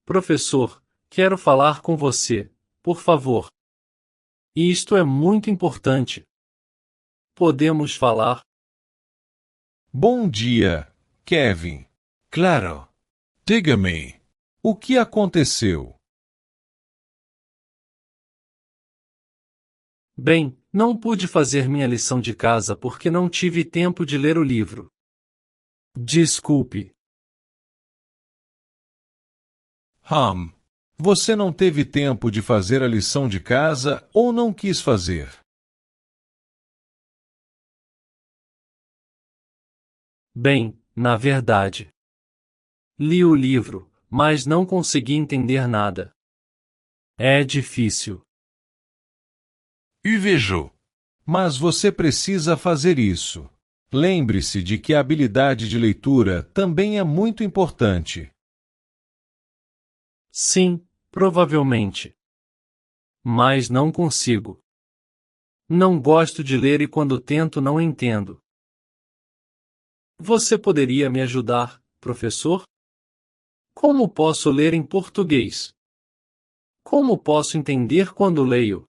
Professor, quero falar com você, por favor. Isto é muito importante. Podemos falar? Bom dia, Kevin. Claro. Diga-me, o que aconteceu? Bem, não pude fazer minha lição de casa porque não tive tempo de ler o livro. Desculpe. Você não teve tempo de fazer a lição de casa ou não quis fazer? Bem, na verdade. Li o livro, mas não consegui entender nada. É difícil. E vejo. Mas você precisa fazer isso. Lembre-se de que a habilidade de leitura também é muito importante. Sim, provavelmente. Mas não consigo. Não gosto de ler e quando tento não entendo. Você poderia me ajudar, professor? Como posso ler em português? Como posso entender quando leio?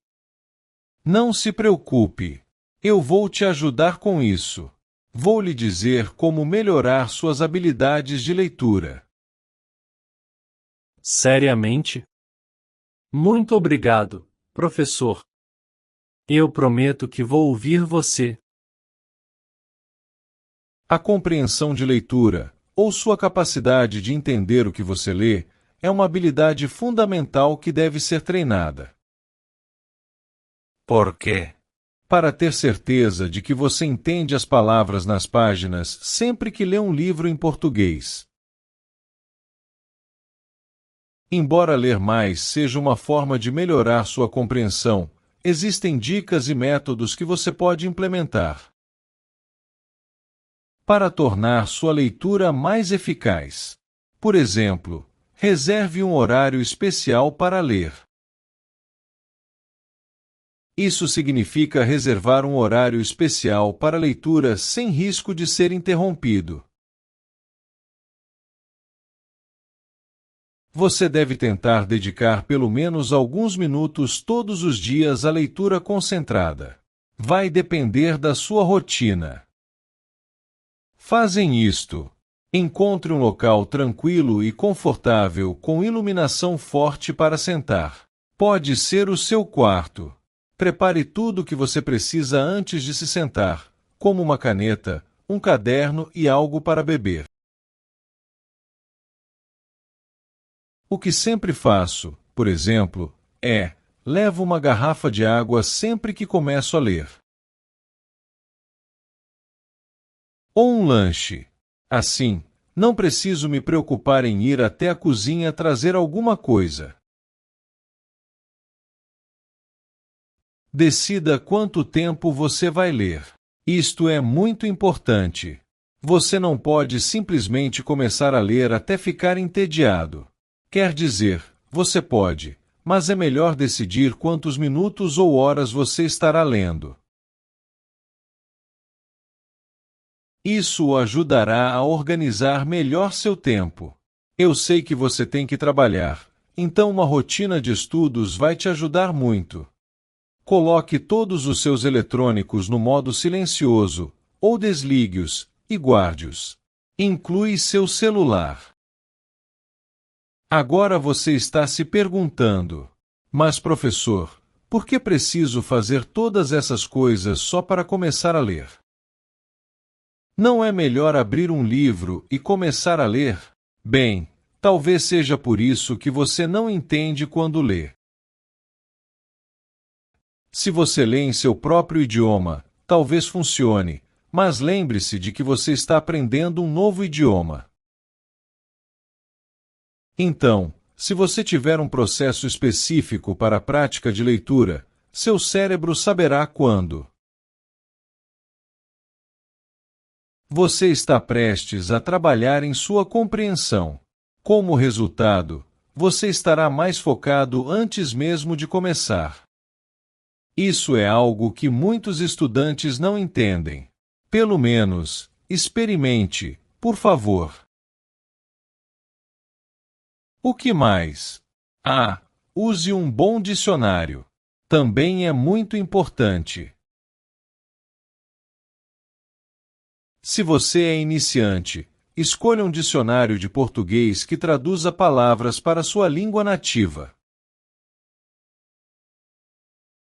Não se preocupe. Eu vou te ajudar com isso. Vou lhe dizer como melhorar suas habilidades de leitura. Seriamente? Muito obrigado, professor. Eu prometo que vou ouvir você. A compreensão de leitura, ou sua capacidade de entender o que você lê, é uma habilidade fundamental que deve ser treinada. Por quê? Para ter certeza de que você entende as palavras nas páginas sempre que lê um livro em português. Embora ler mais seja uma forma de melhorar sua compreensão, existem dicas e métodos que você pode implementar para tornar sua leitura mais eficaz. Por exemplo, reserve um horário especial para ler. Isso significa reservar um horário especial para leitura sem risco de ser interrompido. Você deve tentar dedicar pelo menos alguns minutos todos os dias à leitura concentrada. Vai depender da sua rotina. Fazem isto. Encontre um local tranquilo e confortável com iluminação forte para sentar. Pode ser o seu quarto. Prepare tudo o que você precisa antes de se sentar, como uma caneta, um caderno e algo para beber. O que sempre faço, por exemplo, levo uma garrafa de água sempre que começo a ler. Ou um lanche. Assim, não preciso me preocupar em ir até a cozinha trazer alguma coisa. Decida quanto tempo você vai ler. Isto é muito importante. Você não pode simplesmente começar a ler até ficar entediado. Quer dizer, você pode, mas é melhor decidir quantos minutos ou horas você estará lendo. Isso o ajudará a organizar melhor seu tempo. Eu sei que você tem que trabalhar, então uma rotina de estudos vai te ajudar muito. Coloque todos os seus eletrônicos no modo silencioso, ou desligue-os, e guarde-os. Inclui seu celular. Agora você está se perguntando: mas professor, por que preciso fazer todas essas coisas só para começar a ler? Não é melhor abrir um livro e começar a ler? Bem, talvez seja por isso que você não entende quando lê. Se você lê em seu próprio idioma, talvez funcione, mas lembre-se de que você está aprendendo um novo idioma. Então, se você tiver um processo específico para a prática de leitura, seu cérebro saberá quando você está prestes a trabalhar em sua compreensão. Como resultado, você estará mais focado antes mesmo de começar. Isso é algo que muitos estudantes não entendem. Pelo menos, experimente, por favor. O que mais? Ah, use um bom dicionário. Também é muito importante. Se você é iniciante, escolha um dicionário de português que traduza palavras para sua língua nativa.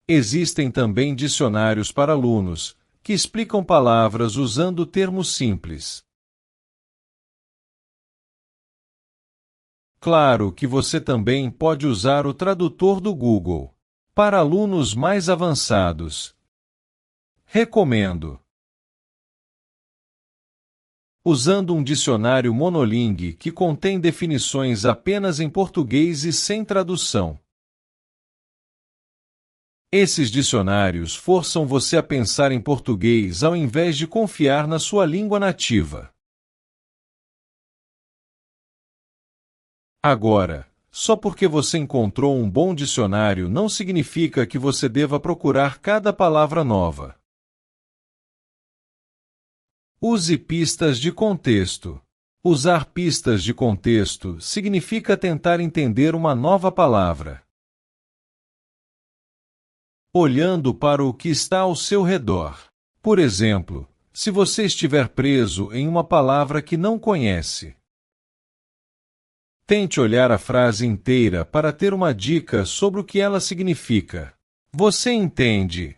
Existem também dicionários para alunos, que explicam palavras usando termos simples. Claro que você também pode usar o tradutor do Google. Para alunos mais avançados, recomendo. Usando um dicionário monolingue que contém definições apenas em português e sem tradução. Esses dicionários forçam você a pensar em português ao invés de confiar na sua língua nativa. Agora, só porque você encontrou um bom dicionário não significa que você deva procurar cada palavra nova. Use pistas de contexto. Usar pistas de contexto significa tentar entender uma nova palavra. Olhando para o que está ao seu redor. Por exemplo, se você estiver preso em uma palavra que não conhece, tente olhar a frase inteira para ter uma dica sobre o que ela significa. Você entende?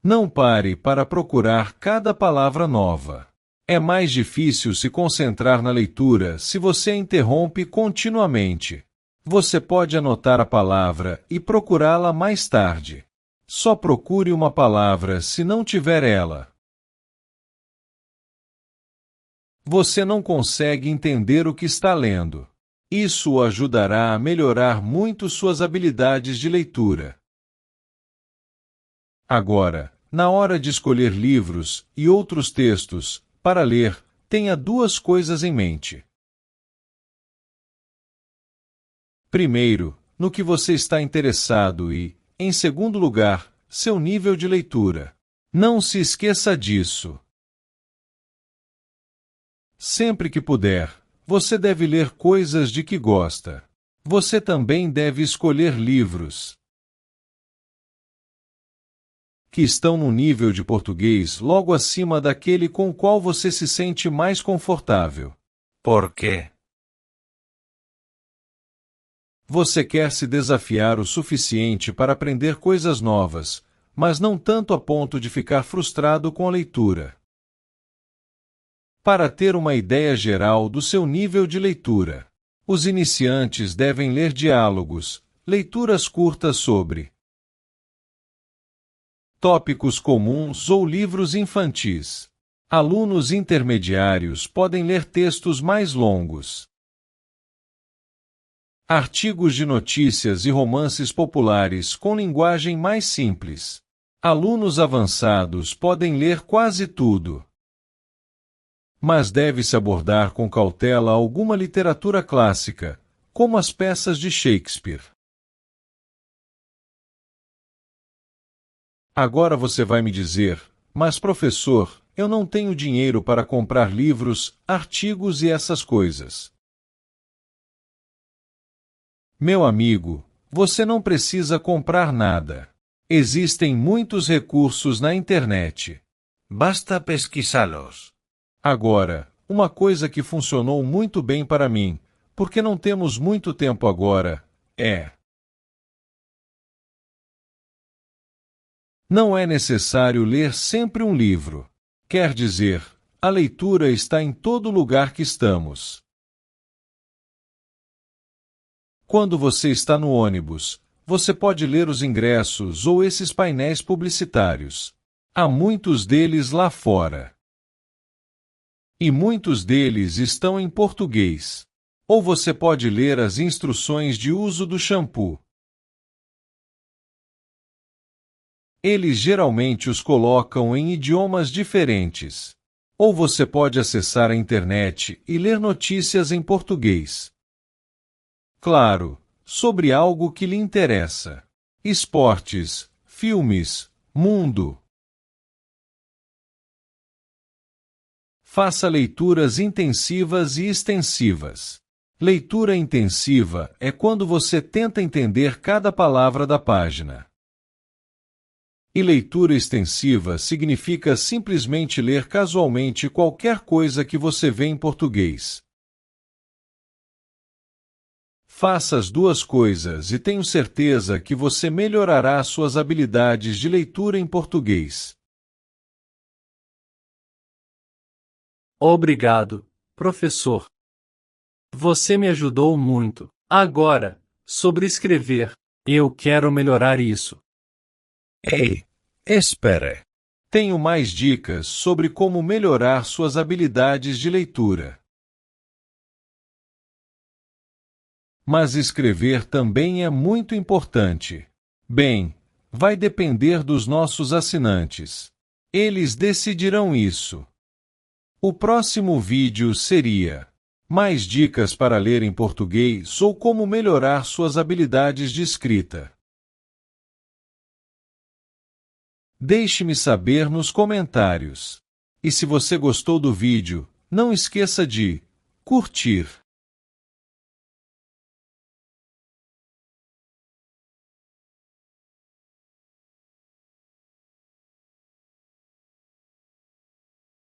Não pare para procurar cada palavra nova. É mais difícil se concentrar na leitura se você a interrompe continuamente. Você pode anotar a palavra e procurá-la mais tarde. Só procure uma palavra se não tiver ela. Você não consegue entender o que está lendo. Isso o ajudará a melhorar muito suas habilidades de leitura. Agora, na hora de escolher livros e outros textos para ler, tenha duas coisas em mente. Primeiro, no que você está interessado e, em segundo lugar, seu nível de leitura. Não se esqueça disso. Sempre que puder, você deve ler coisas de que gosta. Você também deve escolher livros que estão no nível de português logo acima daquele com o qual você se sente mais confortável. Por quê? Você quer se desafiar o suficiente para aprender coisas novas, mas não tanto a ponto de ficar frustrado com a leitura. Para ter uma ideia geral do seu nível de leitura, os iniciantes devem ler diálogos, leituras curtas sobre tópicos comuns ou livros infantis. Alunos intermediários podem ler textos mais longos, artigos de notícias e romances populares com linguagem mais simples. Alunos avançados podem ler quase tudo. Mas deve-se abordar com cautela alguma literatura clássica, como as peças de Shakespeare. Agora você vai me dizer, mas professor, eu não tenho dinheiro para comprar livros, artigos e essas coisas. Meu amigo, você não precisa comprar nada. Existem muitos recursos na internet. Basta pesquisá-los. Agora, uma coisa que funcionou muito bem para mim, porque não temos muito tempo agora, não é necessário ler sempre um livro. Quer dizer, a leitura está em todo lugar que estamos. Quando você está no ônibus, você pode ler os ingressos ou esses painéis publicitários. Há muitos deles lá fora. E muitos deles estão em português. Ou você pode ler as instruções de uso do shampoo. Eles geralmente os colocam em idiomas diferentes. Ou você pode acessar a internet e ler notícias em português. Claro, sobre algo que lhe interessa. Esportes, filmes, mundo. Faça leituras intensivas e extensivas. Leitura intensiva é quando você tenta entender cada palavra da página. E leitura extensiva significa simplesmente ler casualmente qualquer coisa que você vê em português. Faça as duas coisas e tenho certeza que você melhorará suas habilidades de leitura em português. Obrigado, professor. Você me ajudou muito. Agora, sobre escrever, eu quero melhorar isso. Ei, espere. Tenho mais dicas sobre como melhorar suas habilidades de leitura. Mas escrever também é muito importante. Bem, vai depender dos nossos assinantes. Eles decidirão isso. O próximo vídeo seria mais dicas para ler em português ou como melhorar suas habilidades de escrita. Deixe-me saber nos comentários. E se você gostou do vídeo, não esqueça de curtir,